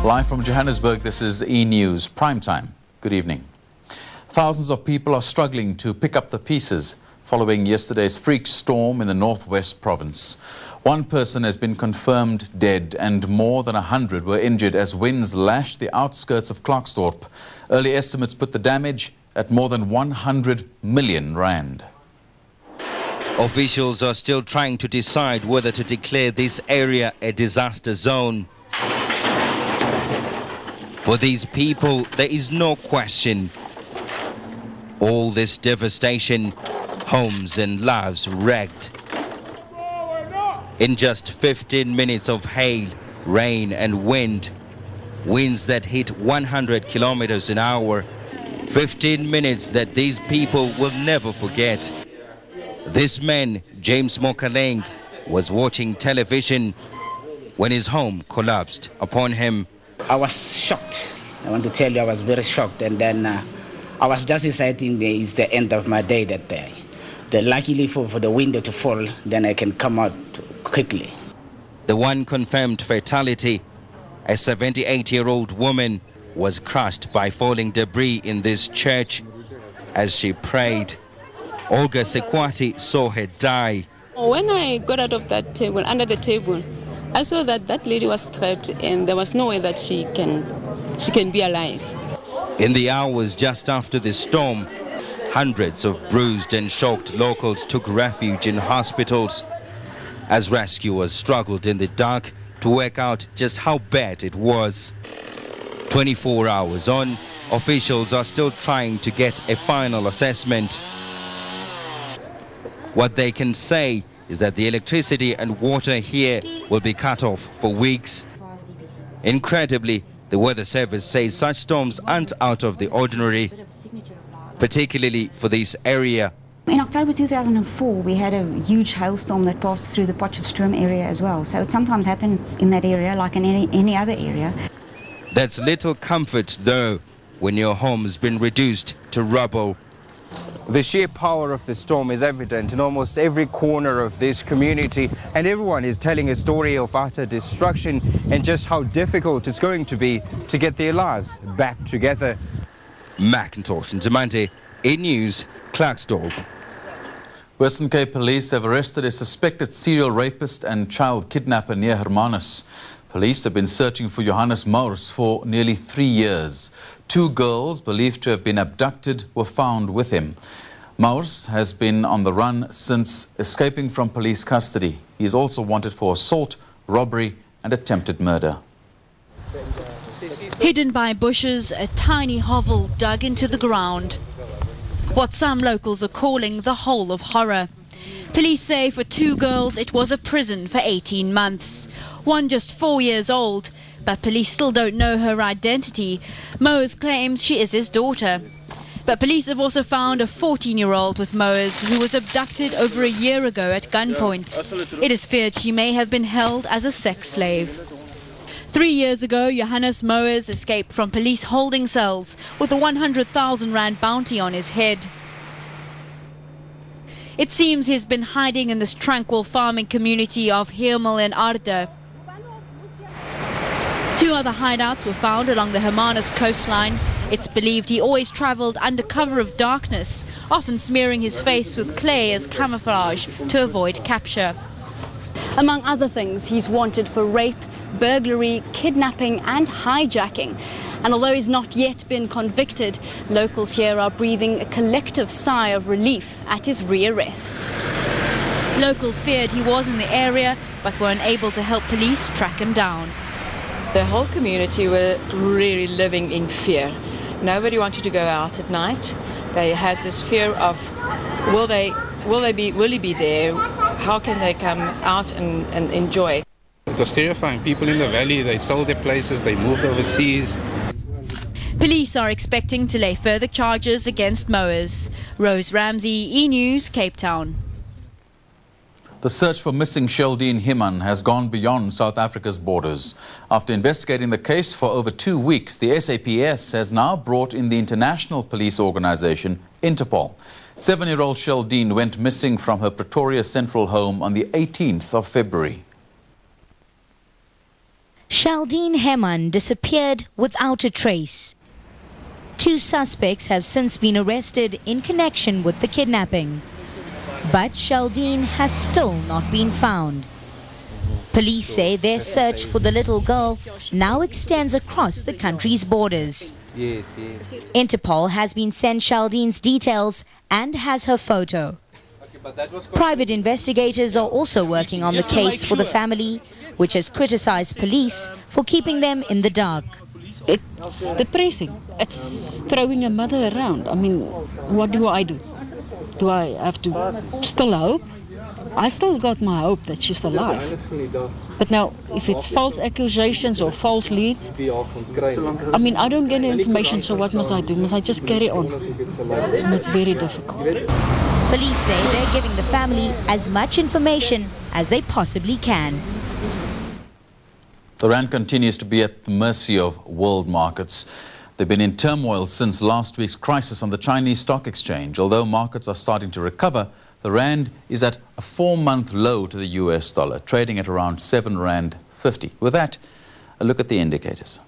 Live from Johannesburg, this is E! News Primetime. Good evening. Thousands of people are struggling to pick up the pieces following yesterday's freak storm in the northwest province. One person has been confirmed dead and more than 100 were injured as winds lashed the outskirts of Klerksdorp. Early estimates put the damage at more than 100 million rand. Officials are still trying to decide whether to declare this area a disaster zone. For these people, there is no question. All this devastation, homes and lives wrecked. In just 15 minutes of hail, rain and wind, winds that hit 100 kilometers an hour, 15 minutes that these people will never forget. This man, James Mokaleng, was watching television when his home collapsed upon him. I was shocked. I want to tell you, I was very shocked. And then I was just deciding it's the end of my day that day. Luckily for the window to fall, then I can come out quickly. The one confirmed fatality, a 78-year-old woman, was crushed by falling debris in this church as she prayed. Olga Sekwati saw her die. When I got out of that table, under the table, I saw that that lady was trapped and there was no way that she can be alive. In the hours just after the storm, hundreds of bruised and shocked locals took refuge in hospitals as rescuers struggled in the dark to work out just how bad it was. 24 hours on, officials are still trying to get a final assessment. What they can say is that the electricity and water here will be cut off for weeks. Incredibly, the Weather Service says such storms aren't out of the ordinary, particularly for this area. In October 2004, we had a huge hailstorm that passed through the Potchefstroom area as well. So it sometimes happens in that area like in any other area. That's little comfort, though, when your home's been reduced to rubble. The sheer power of the storm is evident in almost every corner of this community, and everyone is telling a story of utter destruction and just how difficult it's going to be to get their lives back together. Macintosh and Zamante, E! News, Klerksdorp. Western Cape Police have arrested a suspected serial rapist and child kidnapper near Hermanus. Police have been searching for Johannes Maurs for nearly 3 years. 2 girls believed to have been abducted were found with him. Maurs has been on the run since escaping from police custody. He is also wanted for assault, robbery and attempted murder. Hidden by bushes, a tiny hovel dug into the ground. What some locals are calling the hole of horror. Police say for 2 girls it was a prison for 18 months. One just 4 years old, but police still don't know her identity. Moers claims she is his daughter. But police have also found a 14-year-old with Moers who was abducted over a year ago at gunpoint. It is feared she may have been held as a sex slave. 3 years ago, Johannes Moers escaped from police holding cells with a 100,000 rand bounty on his head. It seems he's been hiding in this tranquil farming community of Heermel and Arde. 2 other hideouts were found along the Hermanus coastline. It's believed he always travelled under cover of darkness, often smearing his face with clay as camouflage to avoid capture. Among other things, he's wanted for rape, burglary, kidnapping and hijacking. And although he's not yet been convicted, locals here are breathing a collective sigh of relief at his rearrest. Locals feared he was in the area, but were unable to help police track him down. The whole community were really living in fear. Nobody wanted to go out at night. They had this fear of, will he be there? How can they come out and enjoy? It was terrifying. People in the valley, they sold their places, they moved overseas. Police are expecting to lay further charges against Moers. Rose Ramsey, E! News, Cape Town. The search for missing Sheldine Himan has gone beyond South Africa's borders. After investigating the case for over 2 weeks, the SAPS has now brought in the international police organization, Interpol. 7-year-old Sheldine went missing from her Pretoria Central home on the 18th of February. Shaldine Heman disappeared without a trace. 2 suspects have since been arrested in connection with the kidnapping. But Shaldine has still not been found. Police say their search for the little girl now extends across the country's borders. Interpol has been sent Shaldine's details and has her photo. Private investigators are also working on the case for the family, which has criticized police for keeping them in the dark. It's depressing. It's throwing a mother around. I mean, what do I do? Do I have to still hope? I still got my hope that she's alive. But now, if it's false accusations or false leads, I mean, I don't get the information, so what must I do? Must I just carry on? And it's very difficult. Police say they're giving the family as much information as they possibly can. The rand continues to be at the mercy of world markets. They've been in turmoil since last week's crisis on the Chinese stock exchange. Although markets are starting to recover, the rand is at a 4-month low to the US dollar, trading at around 7.50 rand. With that, a look at the indicators.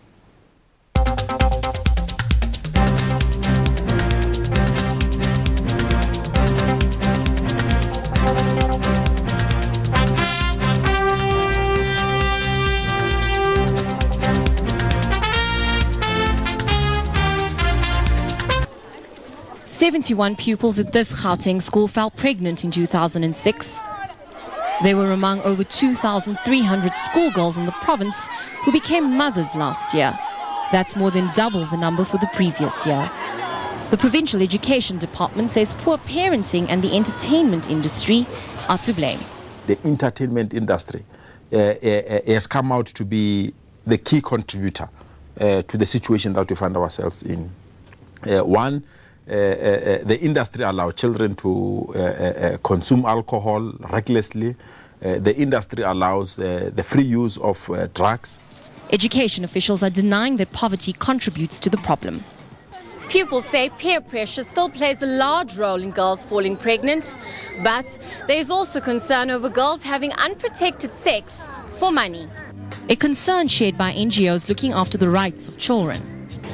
"71 pupils at this Gauteng school fell pregnant in 2006. They were among over 2,300 schoolgirls in the province who became mothers last year. That's more than double the number for the previous year. The Provincial Education Department says poor parenting and the entertainment industry are to blame. The entertainment industry has come out to be the key contributor to the situation that we find ourselves in. The industry allows children to consume alcohol recklessly. The industry allows the free use of drugs. Education officials are denying that poverty contributes to the problem. Pupils say peer pressure still plays a large role in girls falling pregnant, but there is also concern over girls having unprotected sex for money. A concern shared by NGOs looking after the rights of children.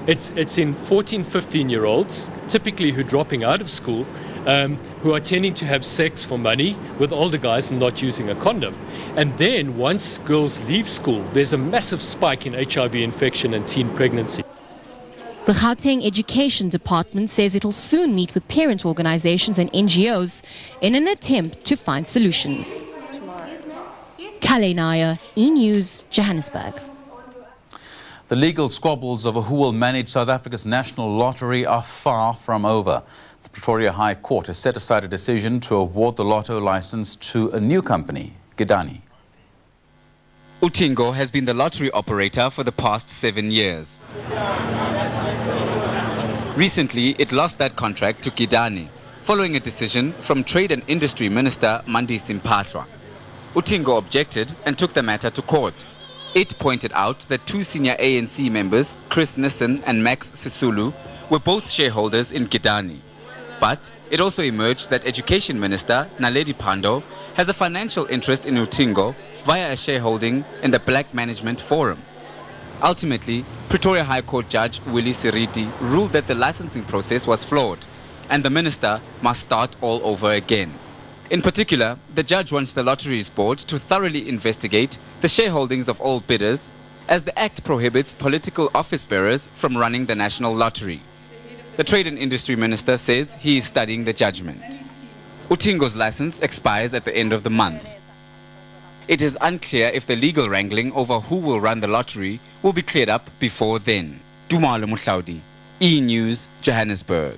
It's in 14, 15-year-olds, typically who are dropping out of school, who are tending to have sex for money with older guys and not using a condom. And then once girls leave school, there's a massive spike in HIV infection and teen pregnancy. The Gauteng Education Department says it'll soon meet with parent organizations and NGOs in an attempt to find solutions. Kale Nair, E-News, Johannesburg. The legal squabbles over who will manage South Africa's national lottery are far from over. The Pretoria High Court has set aside a decision to award the lotto license to a new company, Gidani. Utingo has been the lottery operator for the past 7 years. Recently, it lost that contract to Gidani, following a decision from Trade and Industry Minister Mandisi Mpahlwa. Utingo objected and took the matter to court. It pointed out that 2 senior ANC members, Chris Nissen and Max Sisulu, were both shareholders in Gidani. But it also emerged that Education Minister Naledi Pandor has a financial interest in Utingo via a shareholding in the Black Management Forum. Ultimately, Pretoria High Court Judge Willie Siriti ruled that the licensing process was flawed and the minister must start all over again. In particular, the judge wants the Lotteries Board to thoroughly investigate the shareholdings of all bidders, as the Act prohibits political office bearers from running the national lottery. The Trade and Industry Minister says he is studying the judgment. Utingo's license expires at the end of the month. It is unclear if the legal wrangling over who will run the lottery will be cleared up before then. Dumalo Muhlaudi, E-News, Johannesburg.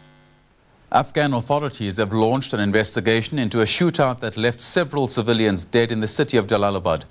Afghan authorities have launched an investigation into a shootout that left several civilians dead in the city of Jalalabad.